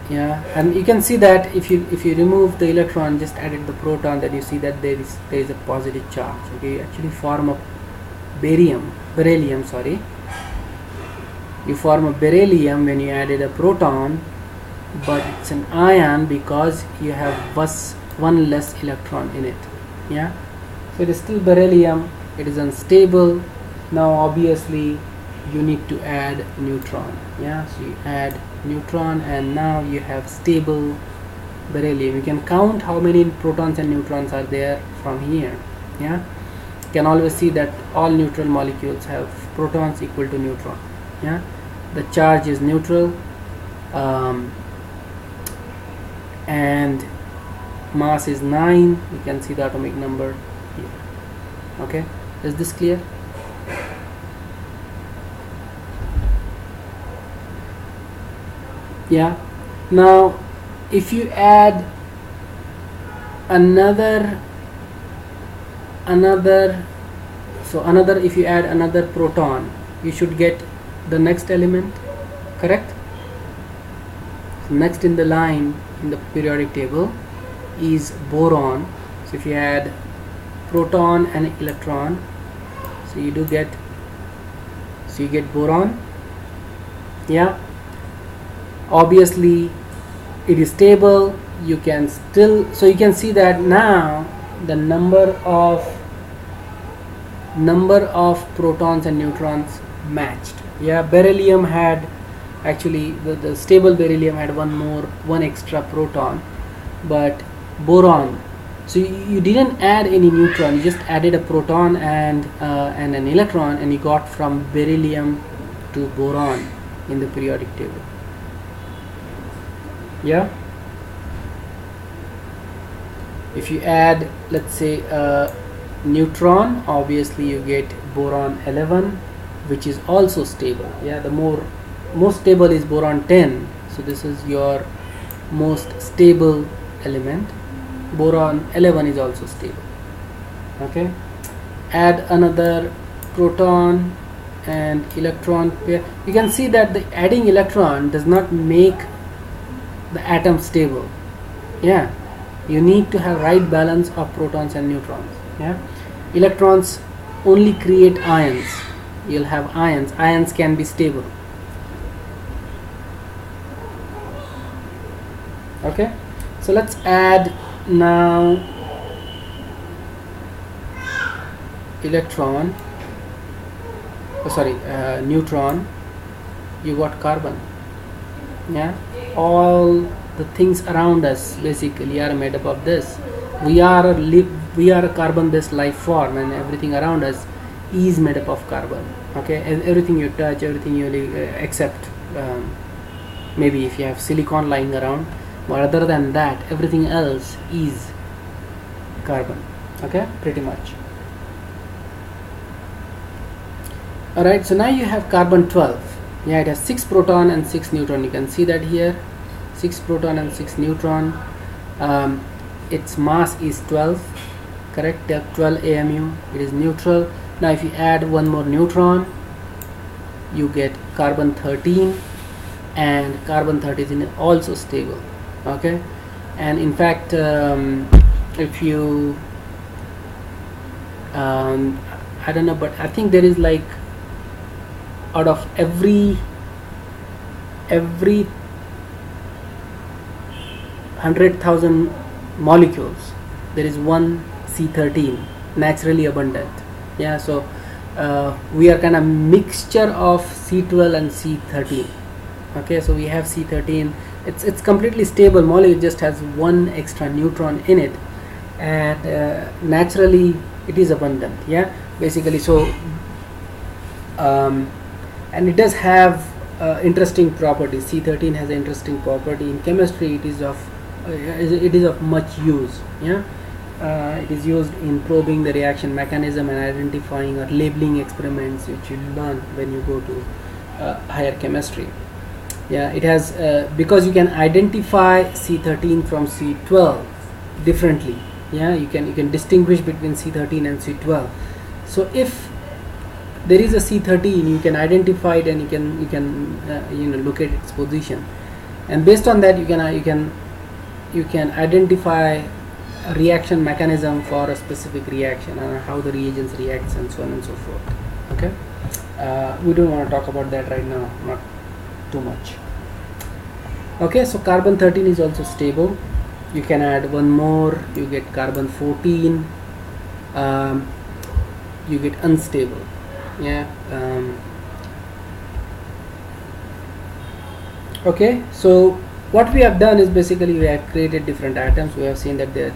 Yeah, and you can see that if you remove the electron, just added the proton, then you see that there is a positive charge. Okay, you actually form a beryllium, sorry. You form a beryllium when you added a proton, but it's an ion because you have one less electron in it. Yeah, so it is still beryllium, it is unstable. Now obviously you need to add neutron. Yeah, so you add neutron and now you have stable beryllium. You can count how many protons and neutrons are there from here. Yeah, you can always see that all neutral molecules have protons equal to neutron. Yeah, the charge is neutral. and mass is 9. You can see the atomic number here. Okay, is this clear? Yeah. Now if you add another if you add another proton, you should get the next element, correct? So next in the line in the periodic table is boron. So if you add proton and electron, so you get boron. Yeah, obviously it is stable. You can see that now the number of protons and neutrons matched. Yeah, beryllium had actually the stable beryllium had one extra proton, but boron, so you didn't add any neutron, you just added a proton and an electron, and you got from beryllium to boron in the periodic table. Yeah, if you add, let's say, a neutron, obviously you get boron 11, which is also stable. Yeah, the most stable is boron 10, so this is your most stable element. Boron 11 is also stable. Okay, add another proton and electron pair. You can see that the adding electron does not make the atom stable. Yeah, you need to have right balance of protons and neutrons. Yeah, electrons only create ions. You'll have ions can be stable. Okay, so let's add now neutron. You got carbon. Yeah, all the things around us basically are made up of this. We are a carbon based life form, and everything around us is made up of carbon. Okay, everything you touch, everything you except maybe if you have silicon lying around, but other than that everything else is carbon. Okay, pretty much. Alright, so now you have carbon 12. Yeah, it has 6 proton and 6 neutron. You can see that here, 6 proton and 6 neutron. Its mass is 12, correct? They have 12 AMU. It is neutral. Now if you add one more neutron, you get carbon 13, and carbon 13 is also stable. Okay, and in fact if you I don't know, but I think there is like out of every 100,000 molecules, there is one C13 naturally abundant. Yeah, so we are kind of mixture of C12 and C13. Okay, so we have C13. It's completely stable molecule, just has one extra neutron in it, and naturally it is abundant. Yeah, basically. So and it does have interesting properties. C13 has an interesting property in chemistry. It is of much use. Yeah, it is used in probing the reaction mechanism and identifying or labeling experiments, which you learn when you go to higher chemistry. Yeah, it has because you can identify C13 from C12 differently. Yeah, you can distinguish between C13 and C12. So if there is a C13, you can identify it, and you can locate its position, and based on that you can identify a reaction mechanism for a specific reaction and how the reagents reacts and so on and so forth. Okay, we don't want to talk about that right now, not too much. Okay, so carbon 13 is also stable. You can add one more, you get carbon 14. You get unstable. Yeah. Okay, so what we have done is basically we have created different atoms. We have seen that there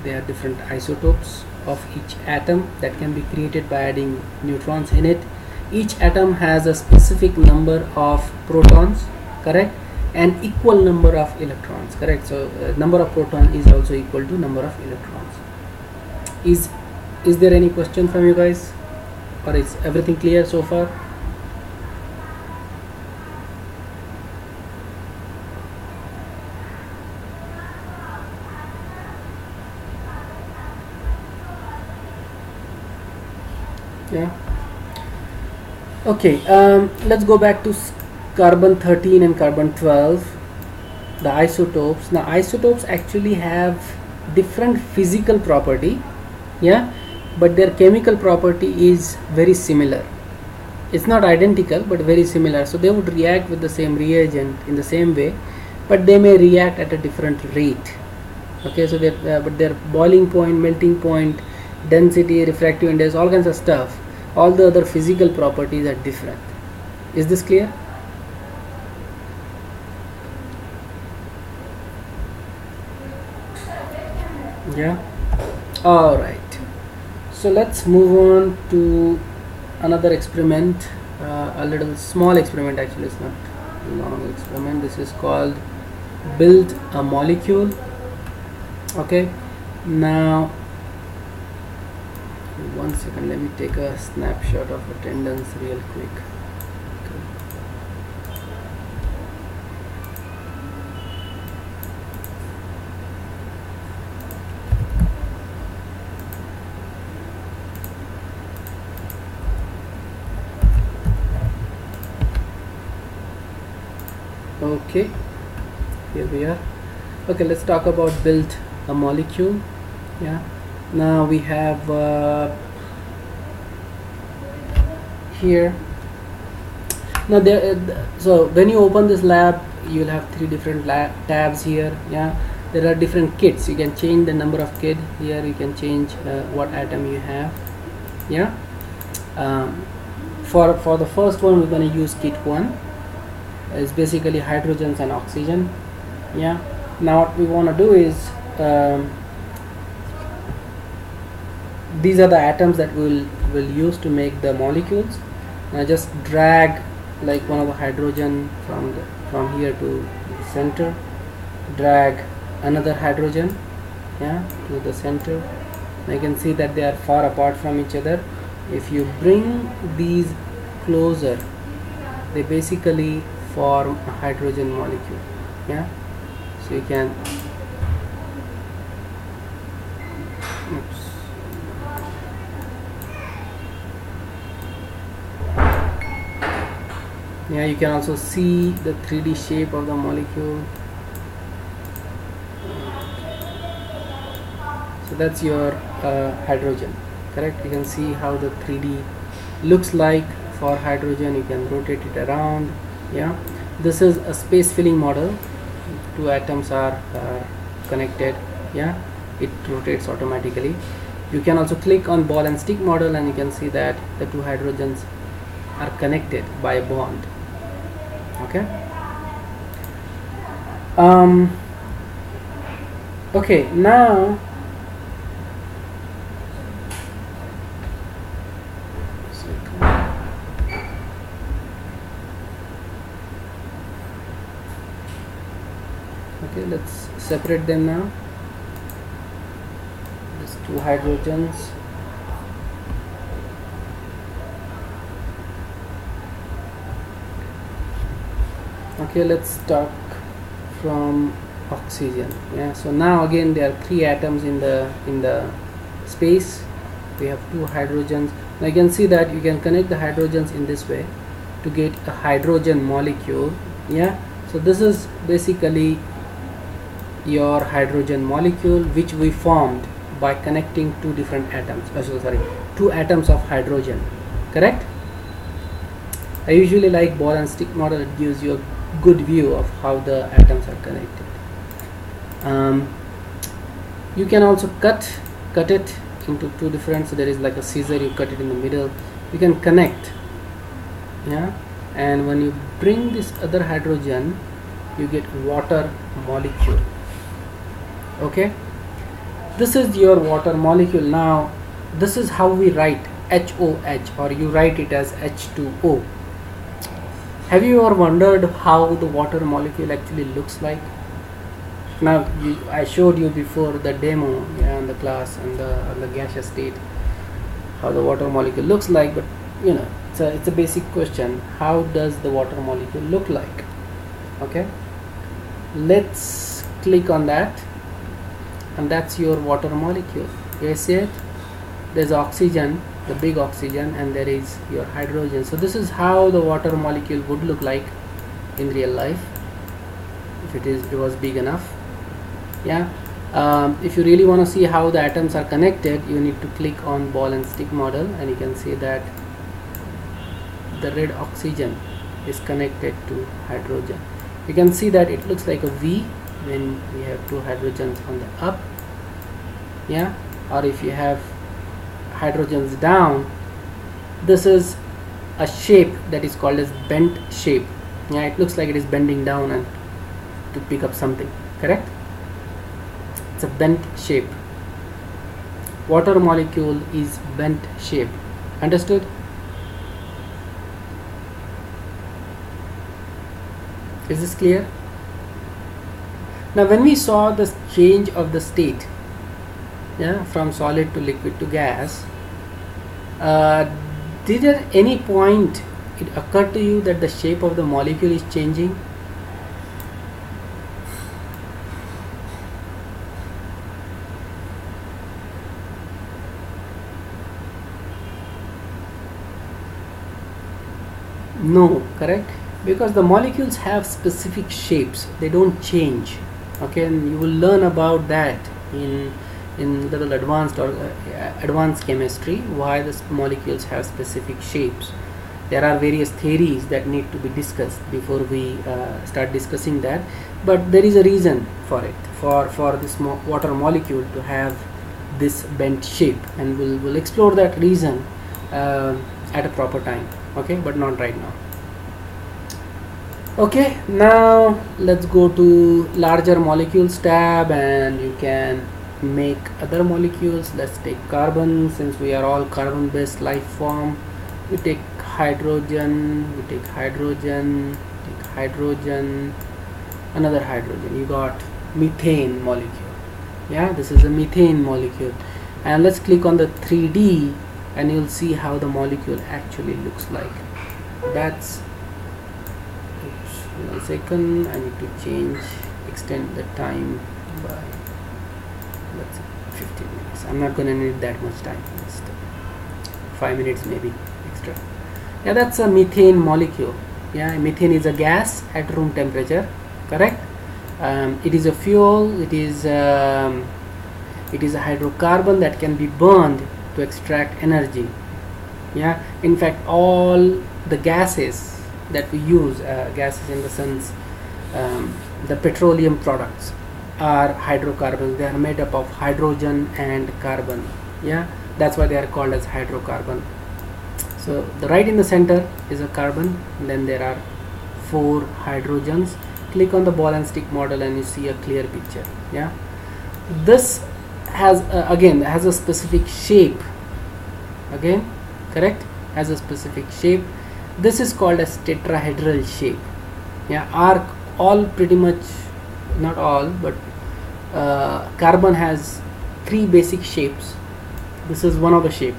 are different isotopes of each atom that can be created by adding neutrons in it. Each atom has a specific number of protons, correct, and equal number of electrons, correct? So number of proton is also equal to number of electrons. Is there any question from you guys, or is everything clear so far? Yeah. Okay, let's go back to carbon 13 and carbon 12, the isotopes. Now isotopes actually have different physical property, yeah, but their chemical property is very similar. It's not identical but very similar, so they would react with the same reagent in the same way, but they may react at a different rate. Okay, so but their boiling point, melting point, density, refractive index, all kinds of stuff, all the other physical properties are different. Is this clear? Yeah. All right, so let's move on to another experiment, a little small experiment. Actually, it's not a long experiment. This is called build a molecule. Okay, now 1 second, let me take a snapshot of attendance real quick. Okay, here we are. Okay, let's talk about build a molecule. Yeah, now we have here. Now so when you open this lab, you will have 3 different tabs here. Yeah, there are different kits. You can change the number of kit here. You can change what atom you have. Yeah, for the first one, we're going to use kit 1. It's basically hydrogens and oxygen. Yeah, now what we want to do is these are the atoms that we'll use to make the molecules. Now just drag like one of the hydrogen from here to the center, drag another hydrogen, yeah, to the center. Now you can see that they are far apart from each other. If you bring these closer, they basically form a hydrogen molecule. Yeah, so you can yeah, you can also see the 3D shape of the molecule. So that's your hydrogen, correct? You can see how the 3D looks like for hydrogen. You can rotate it around. Yeah, this is a space filling model. 2 atoms are connected. Yeah, it rotates automatically. You can also click on ball and stick model, and you can see that the 2 hydrogens are connected by a bond. Okay. Okay, now okay, let's separate them now. These 2 hydrogens. Okay, let's start from oxygen. Yeah, so now again there are 3 atoms in the space. We have 2 hydrogens. Now you can see that you can connect the hydrogens in this way to get a hydrogen molecule. Yeah, so this is basically your hydrogen molecule, which we formed by connecting 2 different atoms. 2 atoms of hydrogen, correct? I usually like ball and stick model. It gives you a good view of how the atoms are connected. You can also cut it into 2 different, so there is like a scissor, you cut it in the middle, you can connect. Yeah, and when you bring this other hydrogen, you get water molecule. Okay, this is your water molecule. Now this is how we write HOH, or you write it as H2O. Have you ever wondered how the water molecule actually looks like? Now, I showed you before the demo, in the class on the gaseous state how the water molecule looks like, but it's a basic question. How does the water molecule look like? Okay, let's click on that, and that's your water molecule. You see it? There's oxygen, the big oxygen, and there is your hydrogen. So this is how the water molecule would look like in real life if it was big enough. If you really want to see how the atoms are connected, you need to click on ball and stick model, and you can see that the red oxygen is connected to hydrogen. You can see that it looks like a V when we have two hydrogens on the up, or if you have hydrogens down, this is a shape that is called as bent shape. It looks like it is bending down and to pick up something, correct? It's a bent shape. Water molecule is bent shape. Understood? Is this clear? Now when we saw the change of the state, from solid to liquid to gas, did at any point it occur to you that the shape of the molecule is changing? No, correct? Because the molecules have specific shapes, they don't change. Okay, and you will learn about that in little advanced or advanced chemistry, why the molecules have specific shapes. There are various theories that need to be discussed before we start discussing that, but there is a reason for it, for this water molecule to have this bent shape, and we'll explore that reason at a proper time. Okay, but not right now. Okay, now let's go to larger molecules tab, and you can make other molecules. Let's take carbon, since we are all carbon based life form. We take hydrogen, take hydrogen, another hydrogen. You got methane molecule. This is a methane molecule, and let's click on the 3D and you'll see how the molecule actually looks like. That's 1 second, I need to extend the time by, let's say, 15 minutes. I'm not going to need that much time, just 5 minutes maybe extra. That's a methane molecule. Methane is a gas at room temperature, correct? It is a fuel. It is a hydrocarbon that can be burned to extract energy. In fact, all the gases that we use, gases in the sense the petroleum products, are hydrocarbons. They are made up of hydrogen and carbon. That's why they are called as hydrocarbon. So the right in the center is a carbon, and then there are 4 hydrogens. Click on the ball and stick model and you see a clear picture. This has again has a specific shape. Again, correct? Has a specific shape. This is called as tetrahedral shape. Are all pretty much, not all, but carbon has 3 basic shapes. This is one of the shape.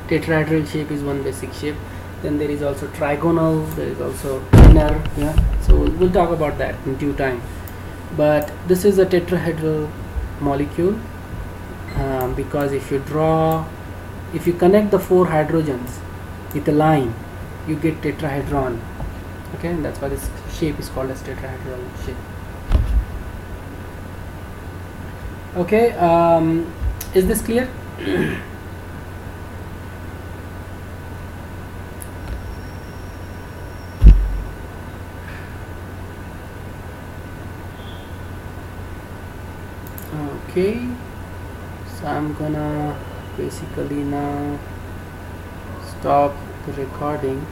Tetrahedral shape is one basic shape. Then there is also trigonal, there is also inner. So we'll talk about that in due time. But this is a tetrahedral molecule, because if you connect the 4 hydrogens with a line, you get tetrahedron. Okay, and that's why this shape is called as tetrahedral shape. Okay, is this clear? Okay, so I'm gonna basically now stop the recording.